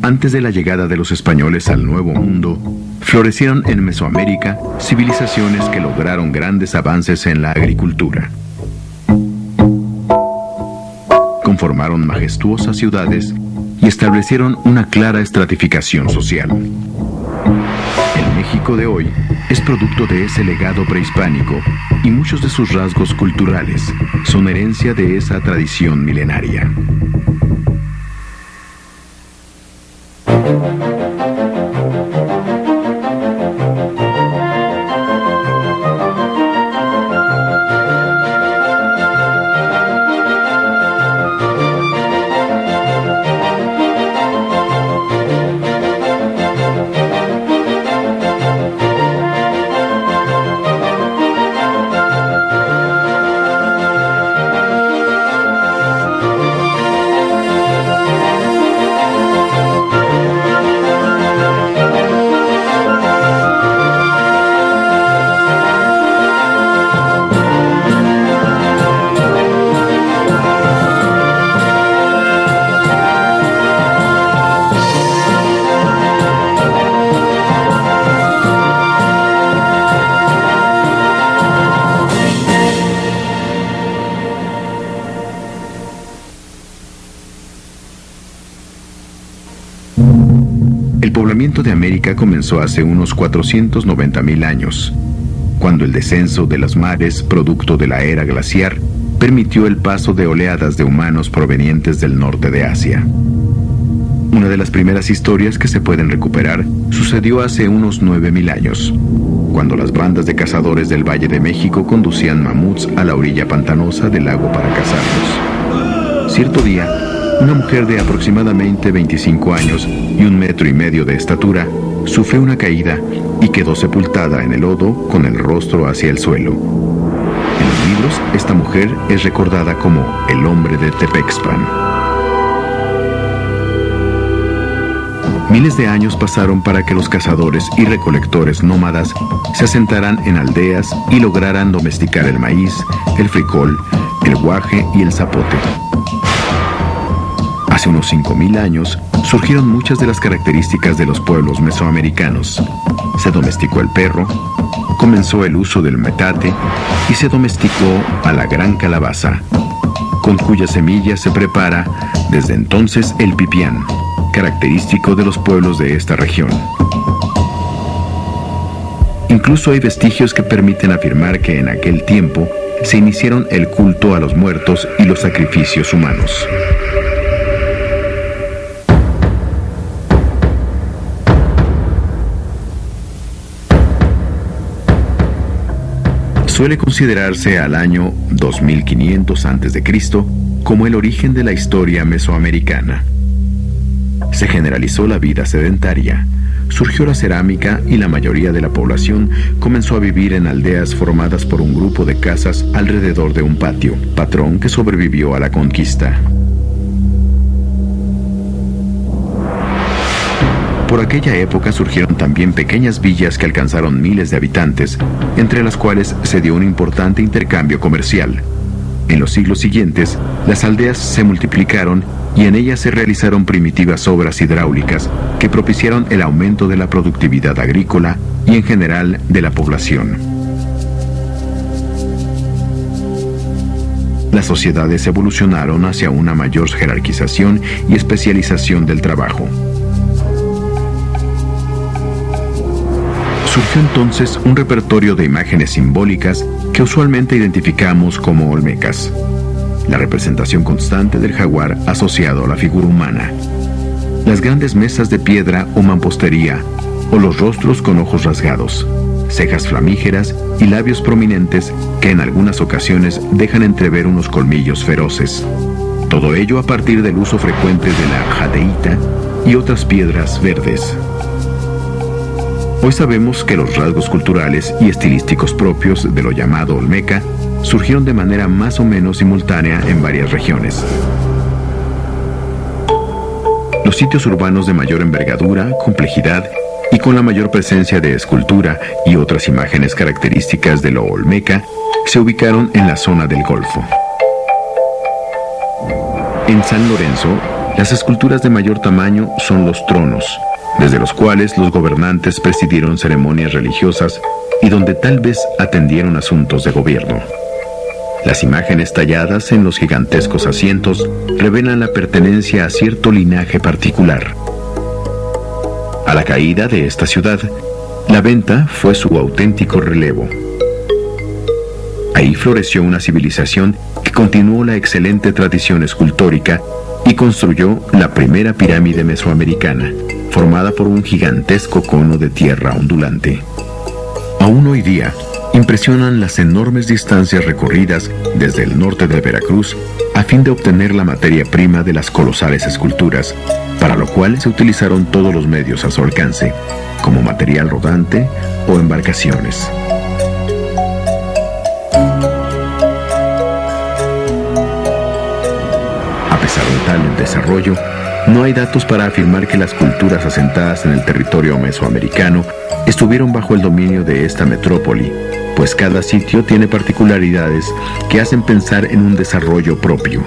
Antes de la llegada de los españoles al Nuevo Mundo, florecieron en Mesoamérica civilizaciones que lograron grandes avances en la agricultura. Conformaron majestuosas ciudades y establecieron una clara estratificación social. El México de hoy es producto de ese legado prehispánico y muchos de sus rasgos culturales son herencia de esa tradición milenaria. El poblamiento de América comenzó hace unos 490.000 años, cuando el descenso de los mares, producto de la era glaciar, permitió el paso de oleadas de humanos provenientes del norte de Asia. Una de las primeras historias que se pueden recuperar sucedió hace unos 9.000 años, cuando las bandas de cazadores del Valle de México conducían mamuts a la orilla pantanosa del lago para cazarlos. Cierto día, una mujer de aproximadamente 25 años y 1,5 metros de estatura sufrió una caída y quedó sepultada en el lodo con el rostro hacia el suelo. En los libros, esta mujer es recordada como el hombre de Tepexpan. Miles de años pasaron para que los cazadores y recolectores nómadas se asentaran en aldeas y lograran domesticar el maíz, el frijol, el guaje y el zapote. Hace unos 5.000 años surgieron muchas de las características de los pueblos mesoamericanos. Se domesticó el perro, comenzó el uso del metate y se domesticó a la gran calabaza, con cuyas semillas se prepara desde entonces el pipián, característico de los pueblos de esta región. Incluso hay vestigios que permiten afirmar que en aquel tiempo se iniciaron el culto a los muertos y los sacrificios humanos. Suele considerarse al año 2500 a.C. como el origen de la historia mesoamericana. Se generalizó la vida sedentaria, surgió la cerámica y la mayoría de la población comenzó a vivir en aldeas formadas por un grupo de casas alrededor de un patio, patrón que sobrevivió a la conquista. Por aquella época surgieron también pequeñas villas que alcanzaron miles de habitantes, entre las cuales se dio un importante intercambio comercial. En los siglos siguientes, las aldeas se multiplicaron y en ellas se realizaron primitivas obras hidráulicas que propiciaron el aumento de la productividad agrícola y en general de la población. Las sociedades evolucionaron hacia una mayor jerarquización y especialización del trabajo. Surgió entonces un repertorio de imágenes simbólicas que usualmente identificamos como olmecas. La representación constante del jaguar asociado a la figura humana, las grandes mesas de piedra o mampostería, o los rostros con ojos rasgados, cejas flamígeras y labios prominentes que en algunas ocasiones dejan entrever unos colmillos feroces. Todo ello a partir del uso frecuente de la jadeíta y otras piedras verdes. Hoy sabemos que los rasgos culturales y estilísticos propios de lo llamado olmeca surgieron de manera más o menos simultánea en varias regiones. Los sitios urbanos de mayor envergadura, complejidad y con la mayor presencia de escultura y otras imágenes características de lo olmeca se ubicaron en la zona del Golfo. En San Lorenzo, Las esculturas de mayor tamaño son los tronos, desde los cuales los gobernantes presidieron ceremonias religiosas y donde tal vez atendieron asuntos de gobierno. Las imágenes talladas en los gigantescos asientos revelan la pertenencia a cierto linaje particular. A la caída de esta ciudad, la venta fue su auténtico relevo. Ahí floreció una civilización que continuó la excelente tradición escultórica y construyó la primera pirámide mesoamericana, formada por un gigantesco cono de tierra ondulante. Aún hoy día, impresionan las enormes distancias recorridas desde el norte de Veracruz a fin de obtener la materia prima de las colosales esculturas, para lo cual se utilizaron todos los medios a su alcance, como material rodante o embarcaciones. A pesar de tal desarrollo, no hay datos para afirmar que las culturas asentadas en el territorio mesoamericano estuvieron bajo el dominio de esta metrópoli, pues cada sitio tiene particularidades que hacen pensar en un desarrollo propio.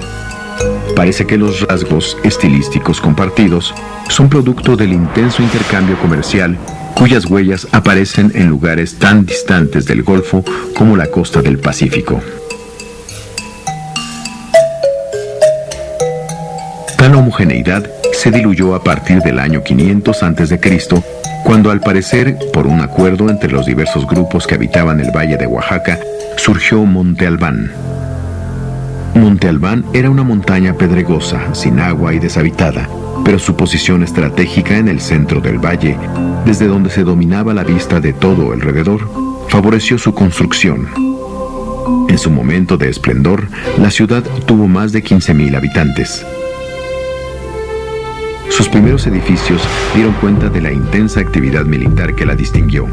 Parece que los rasgos estilísticos compartidos son producto del intenso intercambio comercial, cuyas huellas aparecen en lugares tan distantes del Golfo como la costa del Pacífico. Tal homogeneidad se diluyó a partir del año 500 a.C., cuando al parecer, por un acuerdo entre los diversos grupos que habitaban el valle de Oaxaca, surgió Monte Albán. Monte Albán era una montaña pedregosa, sin agua y deshabitada, pero su posición estratégica en el centro del valle, desde donde se dominaba la vista de todo alrededor, favoreció su construcción. En su momento de esplendor, la ciudad tuvo más de 15,000 habitantes. Sus primeros edificios dieron cuenta de la intensa actividad militar que la distinguió.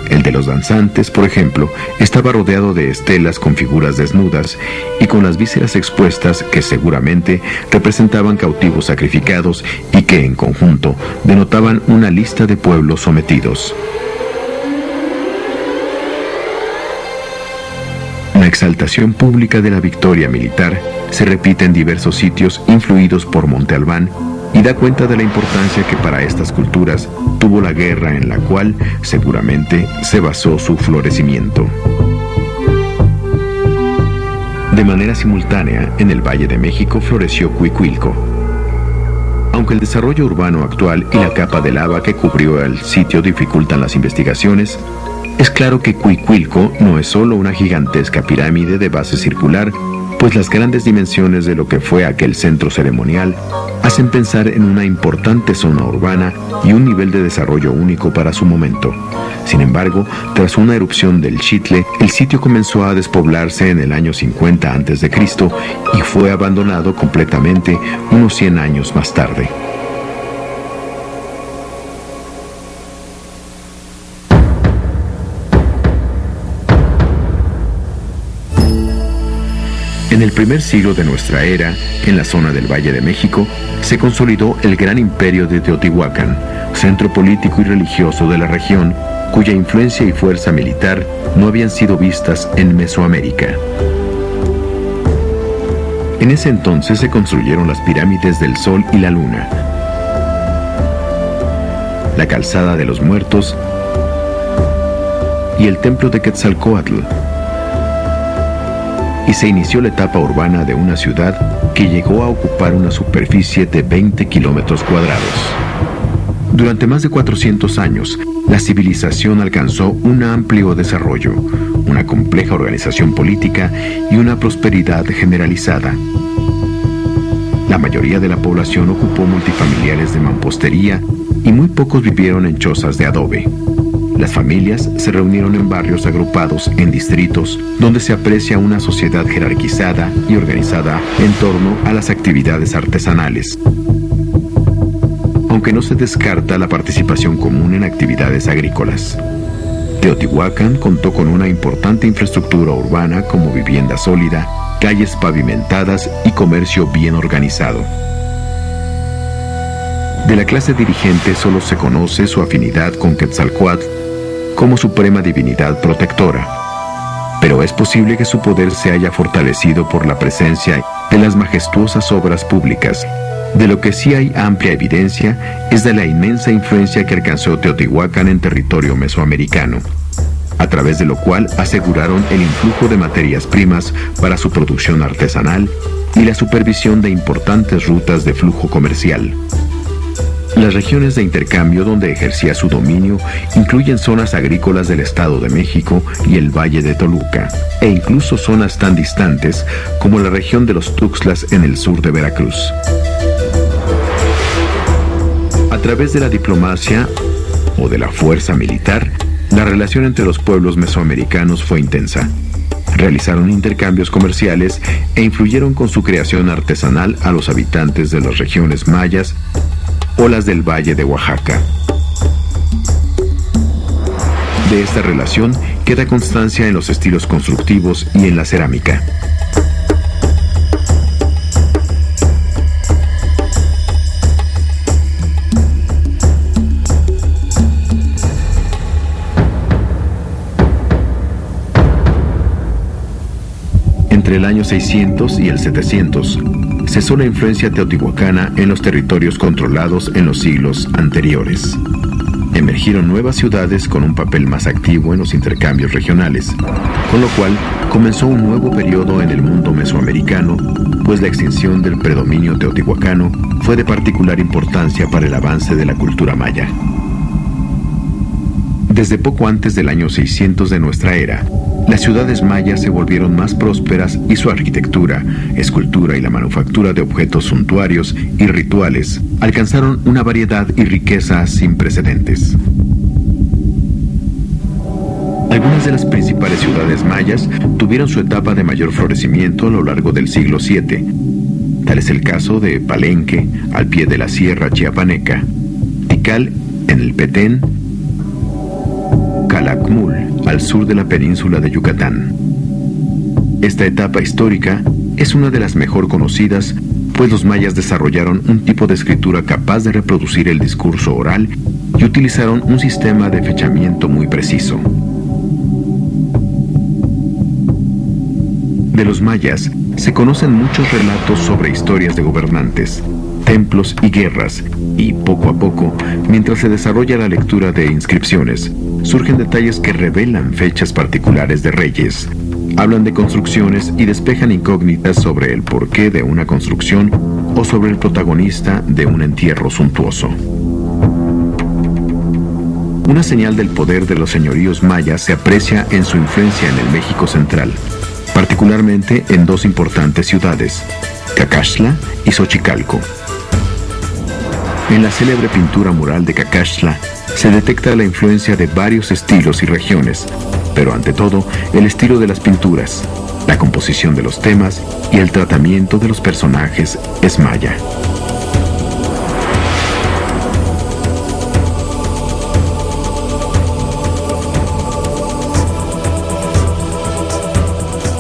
El de los danzantes, por ejemplo, estaba rodeado de estelas con figuras desnudas y con las vísceras expuestas que seguramente representaban cautivos sacrificados y que en conjunto denotaban una lista de pueblos sometidos. La exaltación pública de la victoria militar se repite en diversos sitios influidos por Monte Albán y da cuenta de la importancia que para estas culturas tuvo la guerra en la cual seguramente se basó su florecimiento. De manera simultánea, en el Valle de México floreció Cuicuilco. Aunque el desarrollo urbano actual y la capa de lava que cubrió el sitio dificultan las investigaciones, es claro que Cuicuilco no es solo una gigantesca pirámide de base circular, pues las grandes dimensiones de lo que fue aquel centro ceremonial hacen pensar en una importante zona urbana y un nivel de desarrollo único para su momento. Sin embargo, tras una erupción del Xitle, el sitio comenzó a despoblarse en el año 50 a.C. y fue abandonado completamente unos 100 años más tarde. En el primer siglo de nuestra era, en la zona del Valle de México, se consolidó el gran imperio de Teotihuacán, centro político y religioso de la región, cuya influencia y fuerza militar no habían sido vistas en Mesoamérica. En ese entonces se construyeron las pirámides del Sol y la Luna, la calzada de los muertos y el templo de Quetzalcóatl, y se inició la etapa urbana de una ciudad que llegó a ocupar una superficie de 20 kilómetros cuadrados. Durante más de 400 años, la civilización alcanzó un amplio desarrollo, una compleja organización política y una prosperidad generalizada. La mayoría de la población ocupó multifamiliares de mampostería y muy pocos vivieron en chozas de adobe. Las familias se reunieron en barrios agrupados en distritos donde se aprecia una sociedad jerarquizada y organizada en torno a las actividades artesanales. Aunque no se descarta la participación común en actividades agrícolas. Teotihuacán contó con una importante infraestructura urbana como vivienda sólida, calles pavimentadas y comercio bien organizado. De la clase dirigente solo se conoce su afinidad con Quetzalcóatl como suprema divinidad protectora, pero es posible que su poder se haya fortalecido por la presencia de las majestuosas obras públicas, De lo que sí hay amplia evidencia es de la inmensa influencia que alcanzó Teotihuacán en territorio mesoamericano, a través de lo cual aseguraron el influjo de materias primas para su producción artesanal y la supervisión de importantes rutas de flujo comercial. Las regiones de intercambio donde ejercía su dominio incluyen zonas agrícolas del Estado de México y el Valle de Toluca, e incluso zonas tan distantes como la región de los Tuxtlas en el sur de Veracruz. A través de la diplomacia o de la fuerza militar, la relación entre los pueblos mesoamericanos fue intensa. Realizaron intercambios comerciales e influyeron con su creación artesanal a los habitantes de las regiones mayas o las del Valle de Oaxaca. De esta relación queda constancia en los estilos constructivos y en la cerámica. Entre el año 600 y el 700, cesó la influencia teotihuacana en los territorios controlados en los siglos anteriores. Emergieron nuevas ciudades con un papel más activo en los intercambios regionales, con lo cual comenzó un nuevo periodo en el mundo mesoamericano, pues la extinción del predominio teotihuacano fue de particular importancia para el avance de la cultura maya. Desde poco antes del año 600 de nuestra era, las ciudades mayas se volvieron más prósperas y su arquitectura, escultura y la manufactura de objetos suntuarios y rituales alcanzaron una variedad y riqueza sin precedentes. Algunas de las principales ciudades mayas tuvieron su etapa de mayor florecimiento a lo largo del siglo VII. Tal es el caso de Palenque, al pie de la Sierra Chiapaneca, Tikal, en el Petén, Calakmul, al sur de la península de Yucatán. Esta etapa histórica es una de las mejor conocidas, pues los mayas desarrollaron un tipo de escritura capaz de reproducir el discurso oral y utilizaron un sistema de fechamiento muy preciso. De los mayas se conocen muchos relatos sobre historias de gobernantes, templos y guerras, y poco a poco, mientras se desarrolla la lectura de inscripciones, surgen detalles que revelan fechas particulares de reyes, hablan de construcciones y despejan incógnitas sobre el porqué de una construcción o sobre el protagonista de un entierro suntuoso. Una señal del poder de los señoríos mayas se aprecia en su influencia en el México central, particularmente en dos importantes ciudades, Cacaxtla y Xochicalco. En la célebre pintura mural de Cacaxtla se detecta la influencia de varios estilos y regiones, pero ante todo el estilo de las pinturas, la composición de los temas y el tratamiento de los personajes es maya.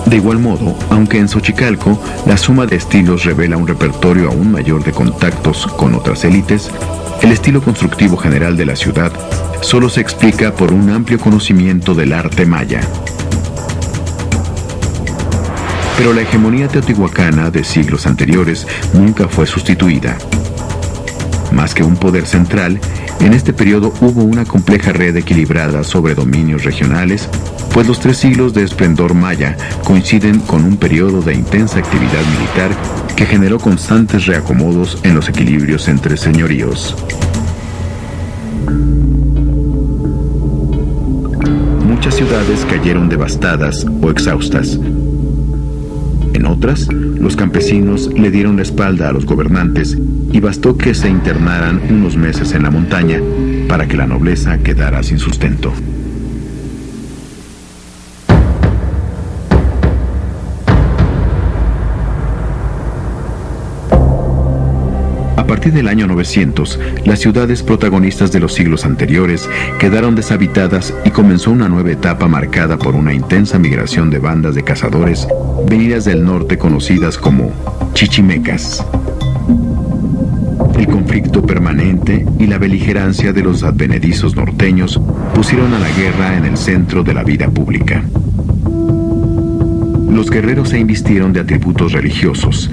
De igual modo, aunque en Xochicalco la suma de estilos revela un repertorio aún mayor de contactos con otras élites, el estilo constructivo general de la ciudad solo se explica por un amplio conocimiento del arte maya. Pero la hegemonía teotihuacana de siglos anteriores nunca fue sustituida. Más que un poder central, en este periodo hubo una compleja red equilibrada sobre dominios regionales, pues los 3 siglos de esplendor maya coinciden con un periodo de intensa actividad militar que generó constantes reacomodos en los equilibrios entre señoríos. Muchas ciudades cayeron devastadas o exhaustas. En otras, los campesinos le dieron la espalda a los gobernantes y bastó que se internaran unos meses en la montaña para que la nobleza quedara sin sustento. A partir del año 900, las ciudades protagonistas de los siglos anteriores quedaron deshabitadas y comenzó una nueva etapa marcada por una intensa migración de bandas de cazadores venidas del norte conocidas como chichimecas. El conflicto permanente y la beligerancia de los advenedizos norteños pusieron a la guerra en el centro de la vida pública. Los guerreros se invistieron de atributos religiosos,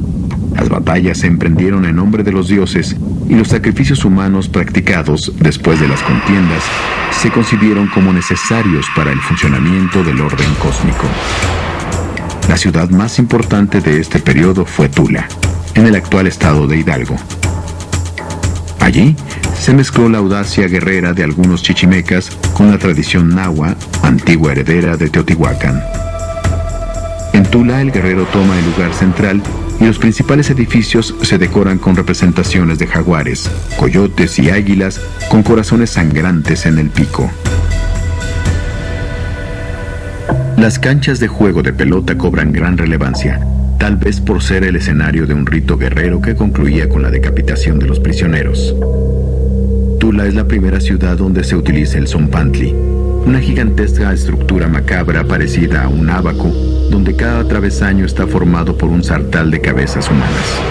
Las batallas se emprendieron en nombre de los dioses y los sacrificios humanos practicados después de las contiendas se concibieron como necesarios para el funcionamiento del orden cósmico. La ciudad más importante de este periodo fue Tula, en el actual estado de Hidalgo. Allí se mezcló la audacia guerrera de algunos chichimecas con la tradición nahua, antigua heredera de Teotihuacán. En Tula el guerrero toma el lugar central y los principales edificios se decoran con representaciones de jaguares, coyotes y águilas con corazones sangrantes en el pico. Las canchas de juego de pelota cobran gran relevancia, tal vez por ser el escenario de un rito guerrero que concluía con la decapitación de los prisioneros. Tula es la primera ciudad donde se utiliza el zompantli, una gigantesca estructura macabra parecida a un ábaco, donde cada travesaño está formado por un sartal de cabezas humanas.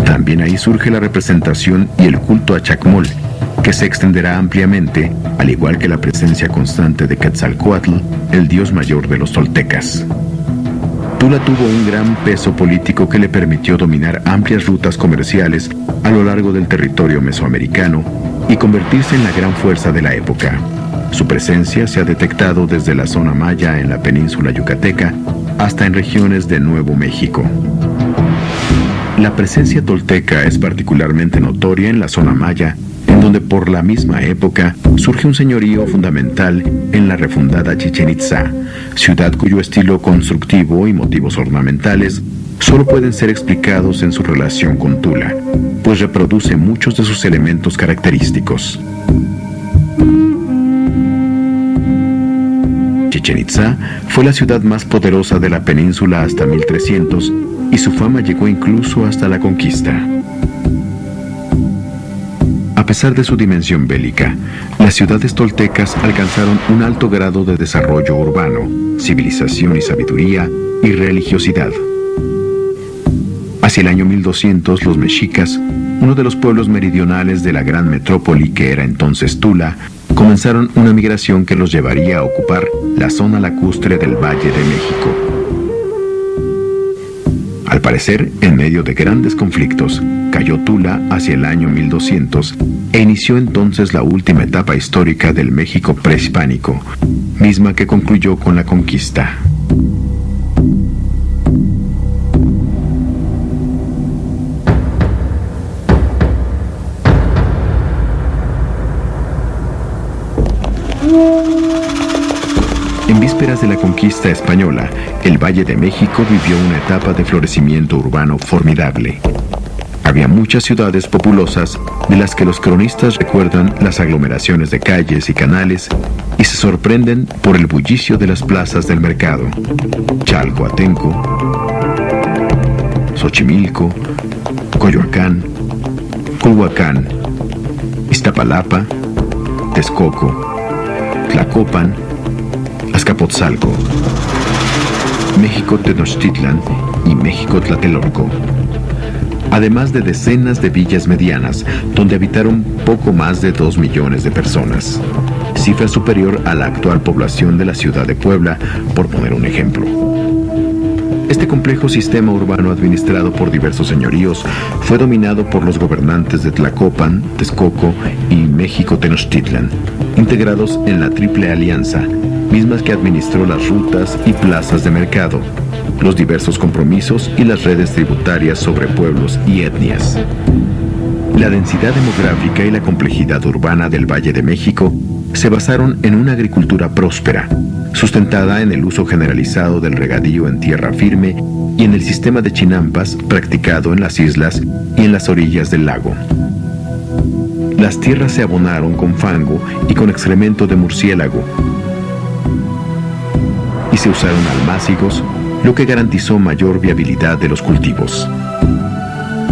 También ahí surge la representación y el culto a Chacmol, que se extenderá ampliamente, al igual que la presencia constante de Quetzalcóatl, el dios mayor de los toltecas. Tula tuvo un gran peso político que le permitió dominar amplias rutas comerciales a lo largo del territorio mesoamericano y convertirse en la gran fuerza de la época. Su presencia se ha detectado desde la zona maya en la península yucateca hasta en regiones de Nuevo México. La presencia tolteca es particularmente notoria en la zona maya, en donde por la misma época surge un señorío fundamental en la refundada Chichén Itzá, ciudad cuyo estilo constructivo y motivos ornamentales solo pueden ser explicados en su relación con Tula, pues reproduce muchos de sus elementos característicos. Chichén Itzá fue la ciudad más poderosa de la península hasta 1300 y su fama llegó incluso hasta la conquista. A pesar de su dimensión bélica, las ciudades toltecas alcanzaron un alto grado de desarrollo urbano, civilización y sabiduría y religiosidad. Hacia el año 1200, los mexicas, uno de los pueblos meridionales de la gran metrópoli que era entonces Tula, comenzaron una migración que los llevaría a ocupar la zona lacustre del Valle de México. Al parecer, en medio de grandes conflictos, cayó Tula hacia el año 1200 e inició entonces la última etapa histórica del México prehispánico, misma que concluyó con la conquista. En vísperas de la conquista española, el Valle de México vivió una etapa de florecimiento urbano formidable. Había muchas ciudades populosas de las que los cronistas recuerdan las aglomeraciones de calles y canales y se sorprenden por el bullicio de las plazas del mercado. Chalcoatenco, Xochimilco, Coyoacán, Culhuacán, Iztapalapa, Texcoco, Tlacopan, Azcapotzalco, México Tenochtitlan y México Tlatelolco, además de decenas de villas medianas donde habitaron poco más de 2 millones de personas, cifra superior a la actual población de la ciudad de Puebla, por poner un ejemplo. Este complejo sistema urbano administrado por diversos señoríos fue dominado por los gobernantes de Tlacopan, Texcoco y México Tenochtitlan, integrados en la Triple Alianza, mismas que administró las rutas y plazas de mercado, los diversos compromisos y las redes tributarias sobre pueblos y etnias. La densidad demográfica y la complejidad urbana del Valle de México se basaron en una agricultura próspera, sustentada en el uso generalizado del regadío en tierra firme y en el sistema de chinampas practicado en las islas y en las orillas del lago. Las tierras se abonaron con fango y con excremento de murciélago, y se usaron almácigos, lo que garantizó mayor viabilidad de los cultivos.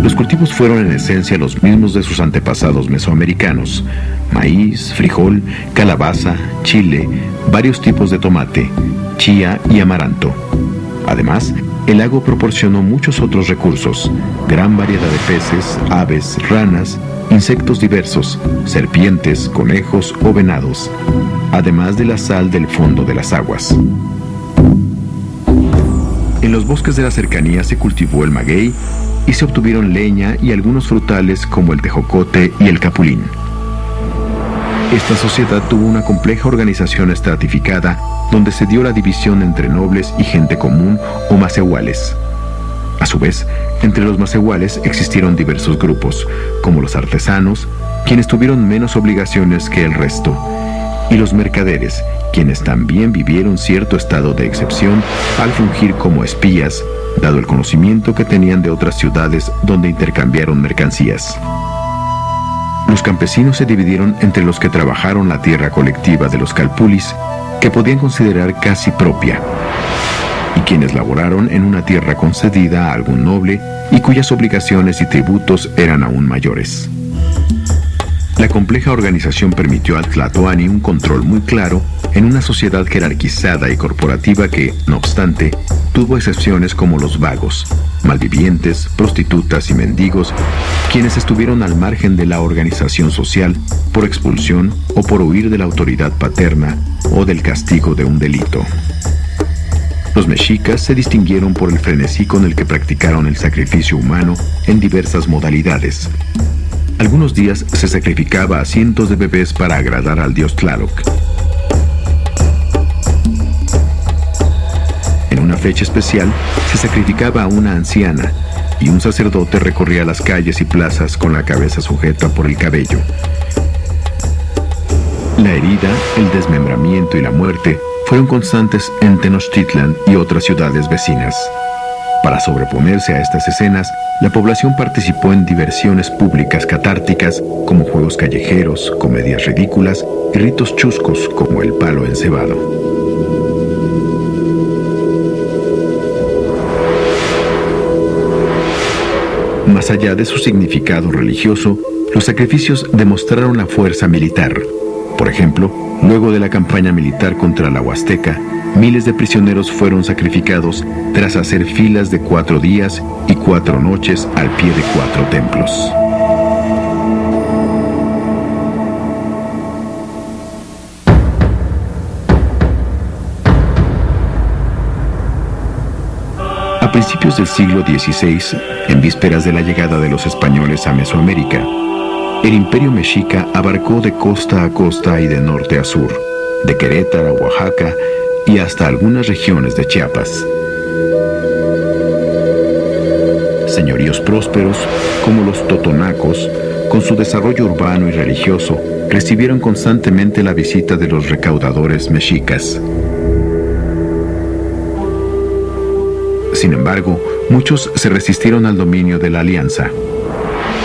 Los cultivos fueron en esencia los mismos de sus antepasados mesoamericanos: maíz, frijol, calabaza, chile, varios tipos de tomate, chía y amaranto. Además, el lago proporcionó muchos otros recursos: gran variedad de peces, aves, ranas, insectos diversos, serpientes, conejos o venados, además de la sal del fondo de las aguas. En los bosques de la cercanía se cultivó el maguey y se obtuvieron leña y algunos frutales como el tejocote y el capulín. Esta sociedad tuvo una compleja organización estratificada donde se dio la división entre nobles y gente común o macehuales. A su vez, entre los macehuales existieron diversos grupos, como los artesanos, quienes tuvieron menos obligaciones que el resto, y los mercaderes, quienes también vivieron cierto estado de excepción al fungir como espías, dado el conocimiento que tenían de otras ciudades donde intercambiaron mercancías. Los campesinos se dividieron entre los que trabajaron la tierra colectiva de los calpulis, que podían considerar casi propia, y quienes laboraron en una tierra concedida a algún noble y cuyas obligaciones y tributos eran aún mayores. La compleja organización permitió al Tlatoani un control muy claro en una sociedad jerarquizada y corporativa que, no obstante, tuvo excepciones como los vagos, malvivientes, prostitutas y mendigos, quienes estuvieron al margen de la organización social por expulsión o por huir de la autoridad paterna o del castigo de un delito. Los mexicas se distinguieron por el frenesí con el que practicaron el sacrificio humano en diversas modalidades. Algunos días se sacrificaba a cientos de bebés para agradar al dios Tlaloc. En una fecha especial se sacrificaba a una anciana y un sacerdote recorría las calles y plazas con la cabeza sujeta por el cabello. La herida, el desmembramiento y la muerte fueron constantes en Tenochtitlan y otras ciudades vecinas. Para sobreponerse a estas escenas, la población participó en diversiones públicas catárticas como juegos callejeros, comedias ridículas y ritos chuscos como el palo encebado. Más allá de su significado religioso, los sacrificios demostraron la fuerza militar. Por ejemplo, luego de la campaña militar contra la Huasteca, miles de prisioneros fueron sacrificados tras hacer filas de 4 días y 4 noches al pie de 4 templos. A principios del siglo XVI, en vísperas de la llegada de los españoles a Mesoamérica, el imperio mexica abarcó de costa a costa y de norte a sur, de Querétaro a Oaxaca y hasta algunas regiones de Chiapas. Señoríos prósperos, como los totonacos, con su desarrollo urbano y religioso, recibieron constantemente la visita de los recaudadores mexicas. Sin embargo, muchos se resistieron al dominio de la alianza.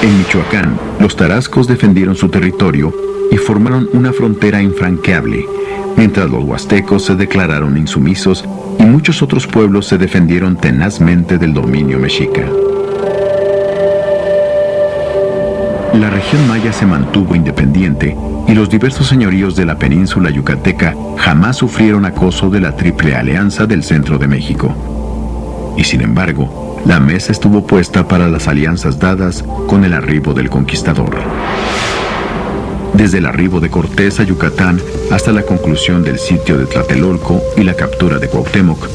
En Michoacán, los tarascos defendieron su territorio y formaron una frontera infranqueable, mientras los huastecos se declararon insumisos y muchos otros pueblos se defendieron tenazmente del dominio mexica. La región maya se mantuvo independiente y los diversos señoríos de la península yucateca jamás sufrieron acoso de la Triple Alianza del centro de México. Y sin embargo, la mesa estuvo puesta para las alianzas dadas con el arribo del conquistador. Desde el arribo de Cortés a Yucatán hasta la conclusión del sitio de Tlatelolco y la captura de Cuauhtémoc,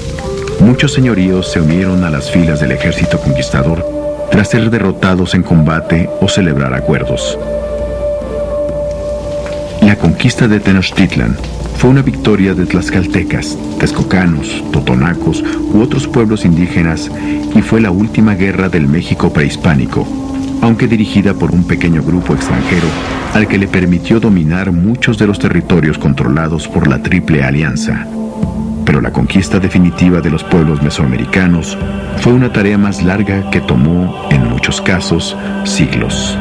muchos señoríos se unieron a las filas del ejército conquistador tras ser derrotados en combate o celebrar acuerdos. La conquista de Tenochtitlan fue una victoria de tlaxcaltecas, texcocanos, totonacos u otros pueblos indígenas y fue la última guerra del México prehispánico, aunque dirigida por un pequeño grupo extranjero al que le permitió dominar muchos de los territorios controlados por la Triple Alianza. Pero la conquista definitiva de los pueblos mesoamericanos fue una tarea más larga que tomó, en muchos casos, siglos.